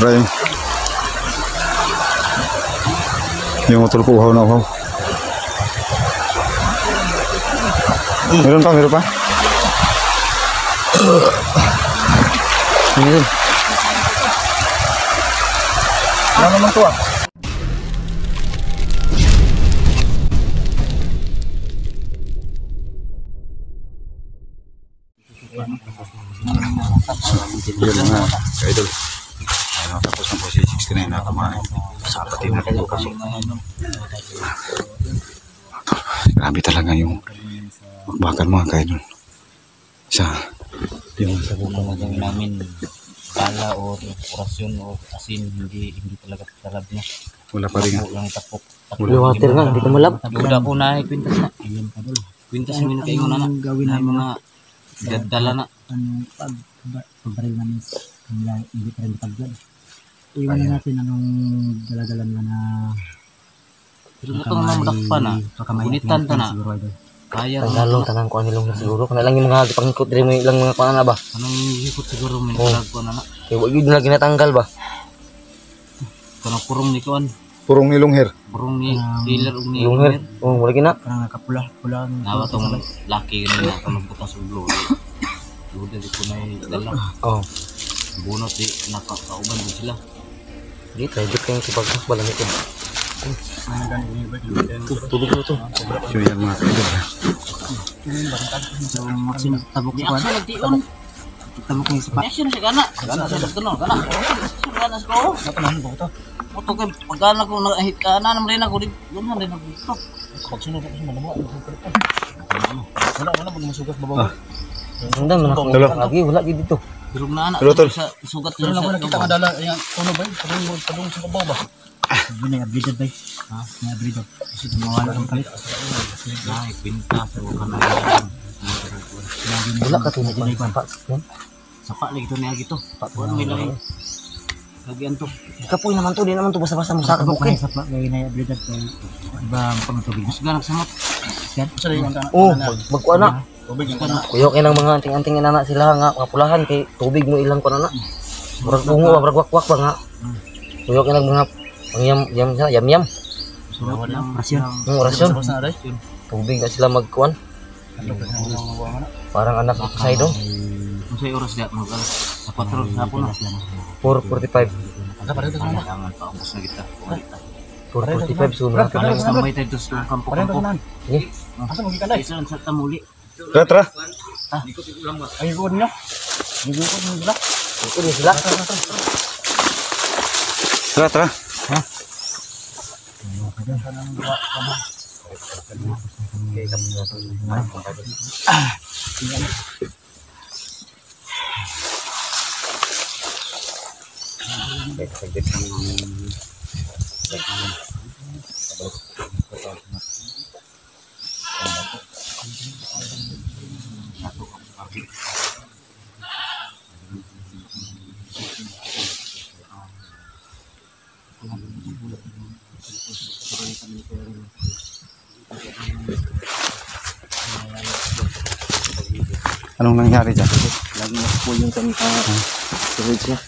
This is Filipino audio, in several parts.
Ibrahim. Yung motor ko uhaw na uhaw. Meron pa, meron pa. Ini dun. Ano naman to ah? Yun mga ka-idol. Tapos na po si 69 na kumain. Sapatin na rin po kasi. Grabe talaga yung bakal mga ka-idol. Yung sa bukang namin bala o orasyon o asin hindi talaga talab na. Wala pa rin. Walang tapok. Blue water nga, hindi ko malab. Uda po na kwintas na. Kwintas mo na kayo na gawin na mga dadala na. Pagbaril namin hindi pa rin pagblad. Iwan na natin anong daladalan na pero itong mga madakpa na gunitan ta na kaya tanggalong tanang ko nilong siguro kana lang yung mga pangikot diri mo ilang mga kuan na ba anong hikot siguro may talag ko na na kay wa gyud na ginatanggal ba kanang purong ni kuan Purong ni Longher. purong ni dealer ug ni Longher wala gina kanang nakapula nawa tong laki gani na kanang butas ug ulo duda di ko na dala bunot di nakakauban din sila di try dik kay sipag bala nito tulog mo to. So yan mga ka-idol. Maksin tabok sa kuan. Tabok ng sapa. Action sa gana sa tuno gana. Gana sa ko. Napanahan ko to. Moto kay pagana ko nahit ka na naman rin ako di. Yun rin ako dito. Pagsunod ako sa manamo. Wala mo masugat babaw. Andam na ako lagi wala gid dito. Durog na ana sa sugat sa kita nga dala yang tuno ba? Padung sa babaw ba? Ini updated bay. Ini updated. Kasi mawala ang palit. Ay, pinta sa kanang. Wala ka tunog ba ipan pa? Sapa lagi to niya gito. Pakuan may lang. Lagi anto. Kapoy naman to, di naman to basta-basta mo sa kabukid. Sapa kay na updated kay iba pang tubig. Mas ganang samot. Yan. Oh, magkuan na. Kuyo kay nang mga anting-anting inana sila nga mga pulahan kay tubig mo ilang kuan na. Murag bungo, murag wakwak ba nga. Kuyo kay nang mga yam. Rasyon. Tubig na sila magkuan. Parang anak ko sa idong. Kung sa oras diat mo ka. Sa 4 hapon na. 4:45. Ada pa rin kailangan pa ubos na kita. 4:45 sunod. Alas tambay tayo sa kampo-kampo. Eh, asa mo gikan dai? Isa sa tamuli. Tara. ay ko niyo. Hindi ko nila. Ito ni sila. Tara. Ha? Anong nangyari dyan? Lagi na po yung storage niya.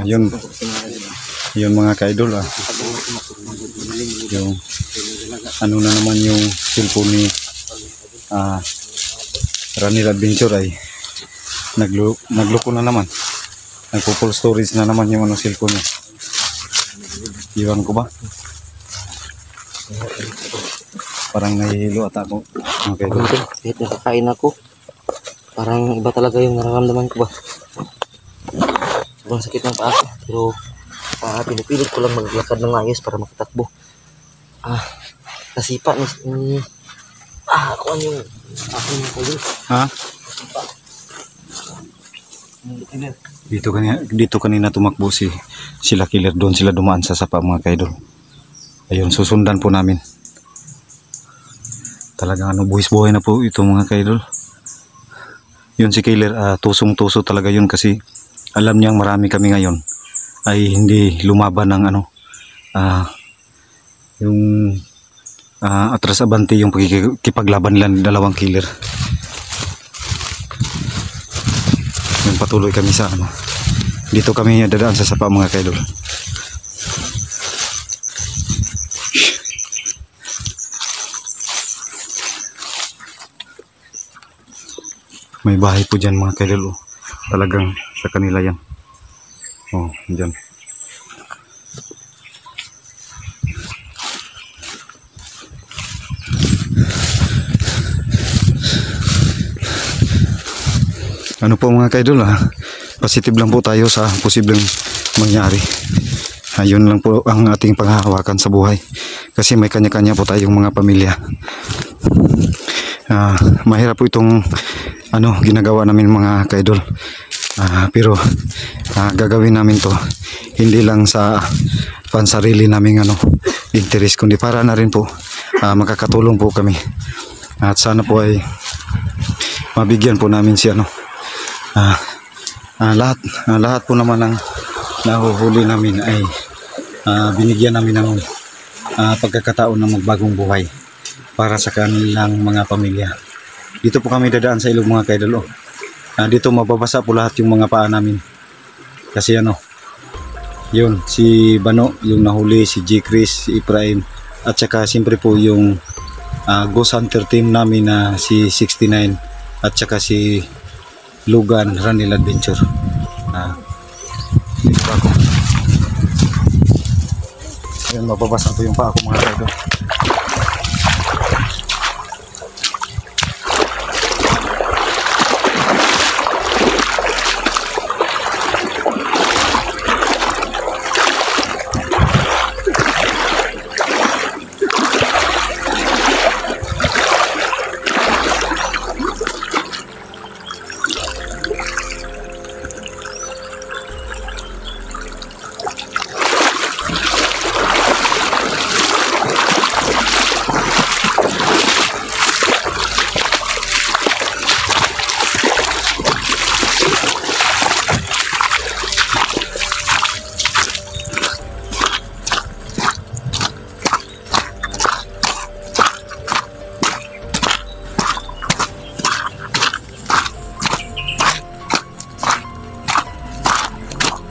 Yun mga ka-idol yung ano na naman yung cellphone ni Ranil Adventure ay nagloko na naman. Nagpo-full storage na naman yung cellphone niya. Iwan ko ba? Parang nahihilo at ako. Okay, kahit nakakain ako, parang iba talaga yung nararamdaman ko ba. Sobrang sakit ng paa ko, pero pinipilit ko lang maglakad ng ayos para makatakbo. Nasipa ni kuan yung aking kulo. Ha? Dito kanina tumakbo sila killer, doon sila dumaan sa sapa mga kaidol. Ayun, susundan po namin. Talagang buhis-buhay na po ito mga kaidol. Yun si killer, tusong-tuso talaga yun kasi alam niyang marami kami ngayon ay hindi lumaban ng yung atras abante yung pagkipaglaban nila ng dalawang killer. Yung patuloy kami sa Dito kami dadaan sa sapa mga kaidol. May bahay po dyan mga kaidol. Talagang sa kanila yan. Oh, dyan. Ano po mga kaidol, positive lang po tayo sa posibleng mangyari. Ayun lang po ang ating panghahawakan sa buhay. Kasi may kanya-kanya po tayong mga pamilya. Mahirap po itong ginagawa namin mga kaidol. Pero gagawin namin to hindi lang sa pansarili naming interest, kundi para na rin po makakatulong po kami. At sana po ay mabigyan po namin si lahat po naman ng nahuhuli namin ay binigyan namin ng pagkakataon ng magbagong buhay para sa kanilang mga pamilya. Dito po kami dadaan sa ilog mga kaidol. Dito mababasa po lahat yung mga paa namin. Kasi yun, si Bano, yung nahuli, si G. Chris, si Ibrahim, at saka siyempre po yung Ghost Hunter team namin na si 69 at saka si Lugan Ranil Adventure. Dito pa ako. Ayan, mababasa po yung paa ko mga kaidol.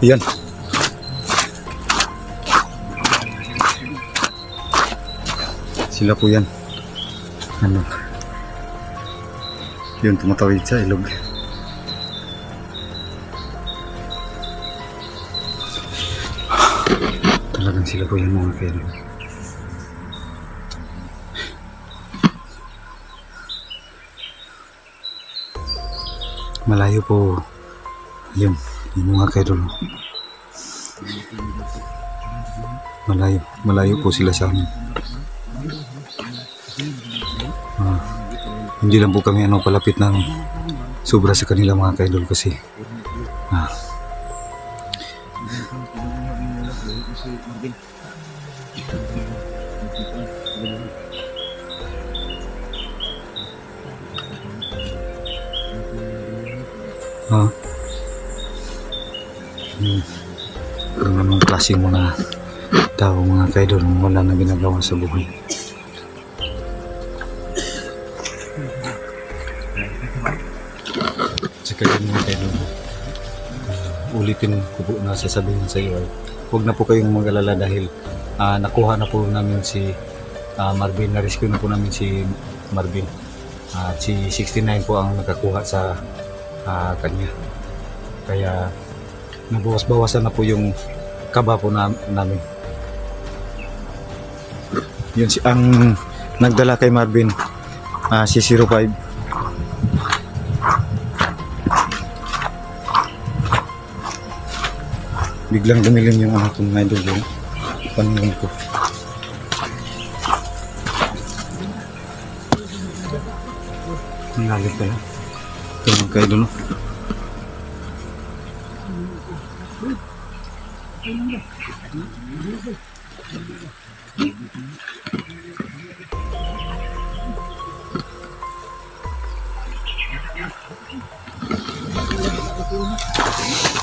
Yan. Sila po yan. Yun, tumatawid sa ilog. Talagang sila po yan mga kaidol. Malayo po. Yun. Yung mga kaidol, malayo po sila sa amin. Hindi lang po kami palapit ng sobra sa kanila mga kaidol kasi kung anong klaseng mga tao mga kaidol wala na ginagawa sa buhay. Saka yun mga kaidol, ulitin ko po na sasabihin sa iyo, huwag na po kayong mag-alala dahil nakuha na po namin si Marvin, na-rescue na po namin si Marvin at si 69 po ang nakakuha sa kanya, kaya nabawas-bawasan na po yung kaba po namin. Yun ang nagdala kay Marvin, si 05. Biglang dumilim yung kong idol yung paningin ko. Ang lalit pala ito mga kaidol.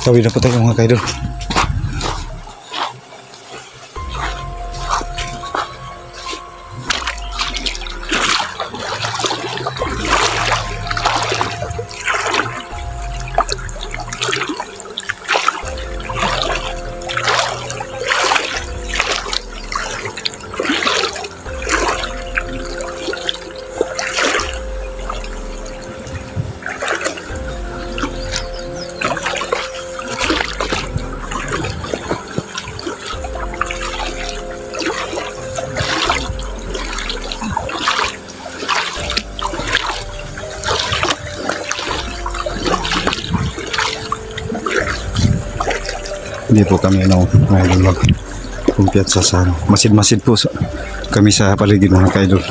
Tawid na po tayo mga kaidol. Hindi po kami ngayon mag-kumpiyansa sa masid-masid po kami sa paligid mga ka-idol.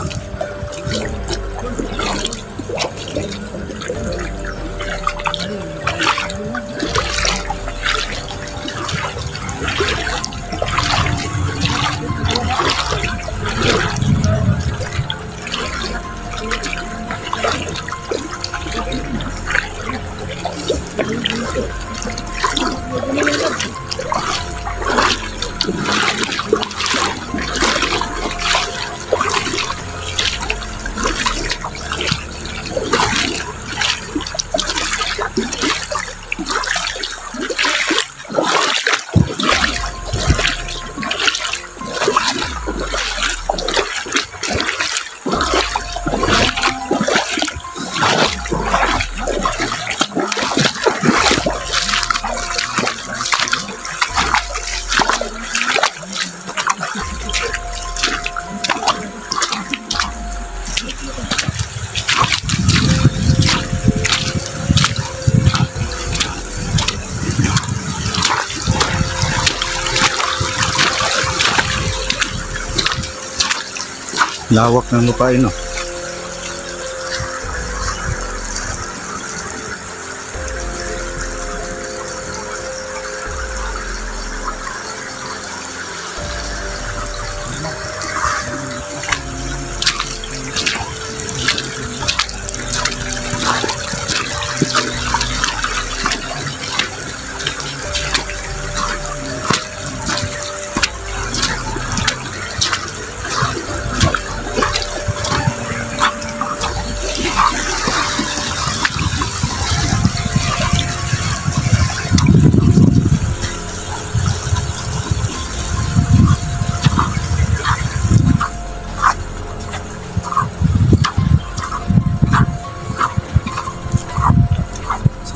Lawak ng lupain, no?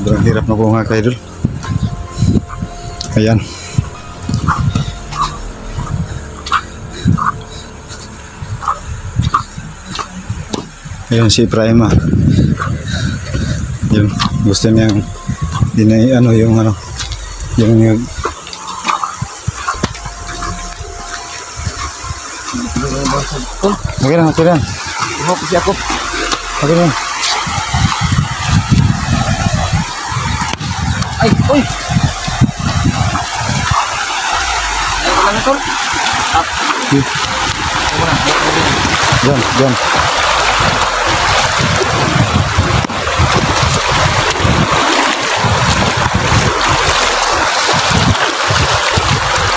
Sobrang hirap na po mga ka-idol. Ayan. Ayan si Prima. Yun, gusto niyang yung okay lang, okay lang. Kasi ako. Okay lang. Ay, uy! Ayaw ko lang ito. Diyan.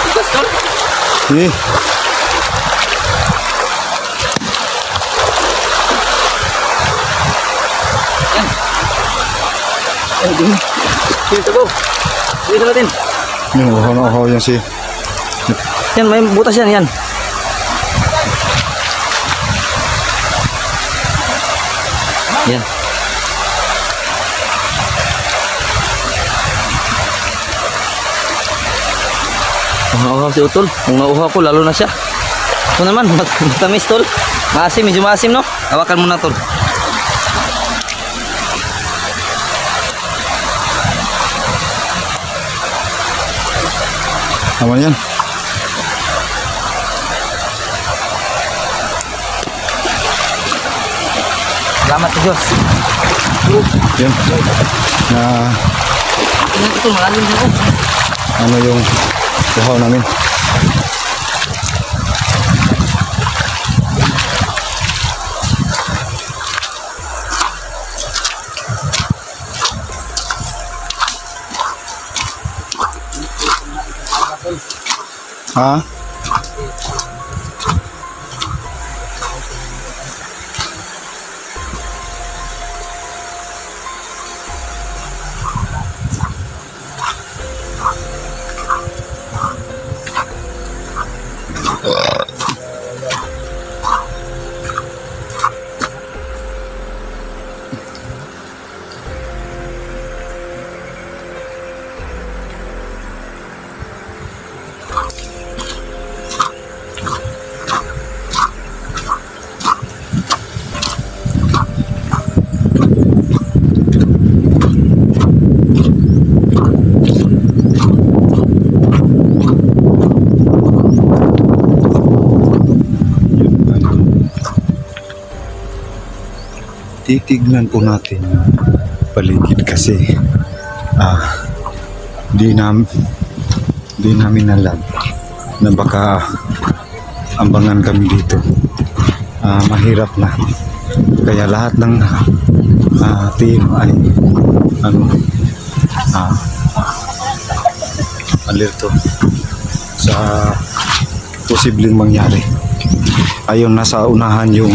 Tigas tol. Sige. Yan. Ay, di. Sige, go. Sige sa natin. Yung uhaw yan si. Yan, may butas yan, yan. Yan. Nauhaw si Utol. Kung nauhaw ko, lalo na siya. Ito naman, matamis tol. Maasim, medyo maasim no? Hawakan mo na tol. Tama yan. Salamat sa Diyos. Yan. Na Ito, malalim din ako. ano yung uhaw namin. Ha? titignan po natin yung paligid kasi di namin alam na baka ambangan kami dito. Mahirap na, kaya lahat ng team ay alerto sa posibleng mangyari. Ayun, nasa unahan yung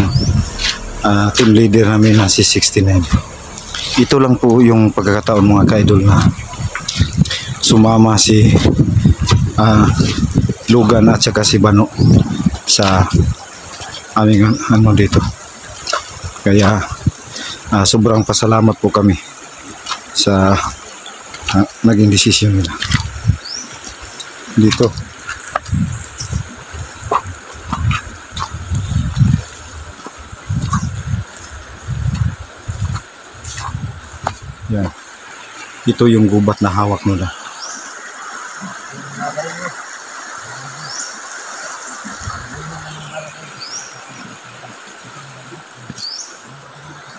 team leader namin na si 69. Ito lang po yung pagkakataon mga ka-idol na sumama si Logan at saka si Bano sa aming dito. Kaya sobrang pasalamat po kami sa naging desisyon nila dito. Yan. Ito yung gubat na hawak nila.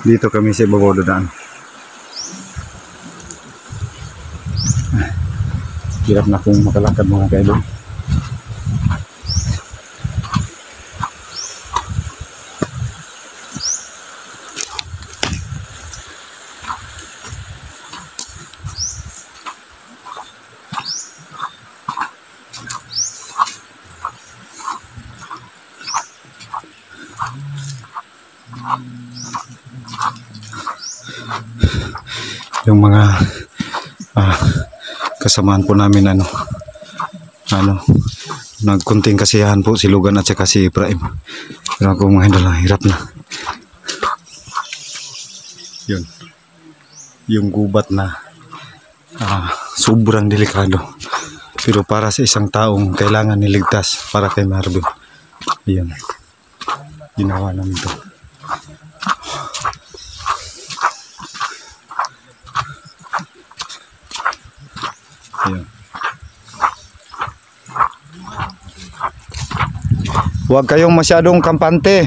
Dito kami sa ibabaw dadaan. Hirap na kung makalakad mga kaidol. Yung mga kasamaan po namin nagkunting kasiyahan po si Logan at saka si Ibrahim. Pero ako mga idol, hirap na. Yun. Yung gubat na sobrang delikado. Pero para sa isang taong kailangan niligtas para kay Marvin. Yun. Ginawa namin ito. Ayan. Huwag kayong masyadong kampante.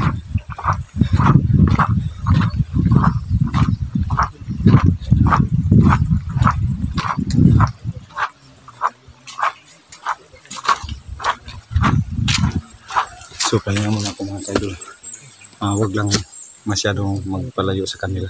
So, pahinga muna ako mga kaidol. Huwag lang masyadong magpalayo sa kanila.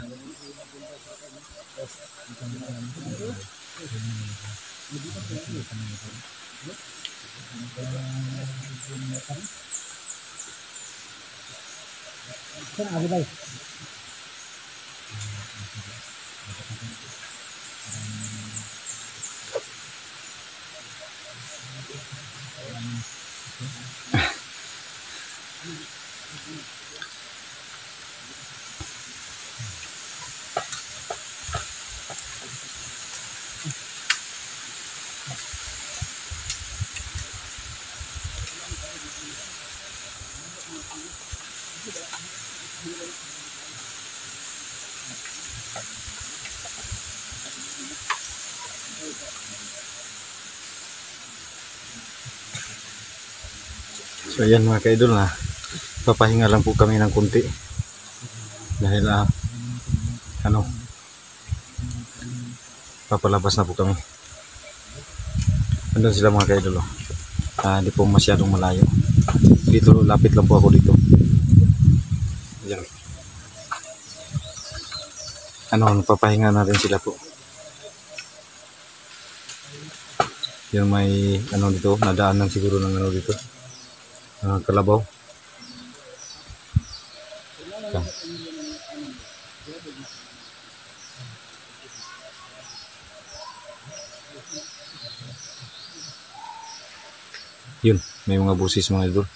So ayan mga kaidol, papahinga lang po kami ng kunti dahil papalabas na po kami. Andun sila mga kaidol, hindi po masyadong malayo dito, lapit lang po ako dito. Ayan. Papahinga na rin sila po. Yan, may dito, nadaanan siguro ng dito, kalabaw. Yan. Yun, may mga busis mga idol.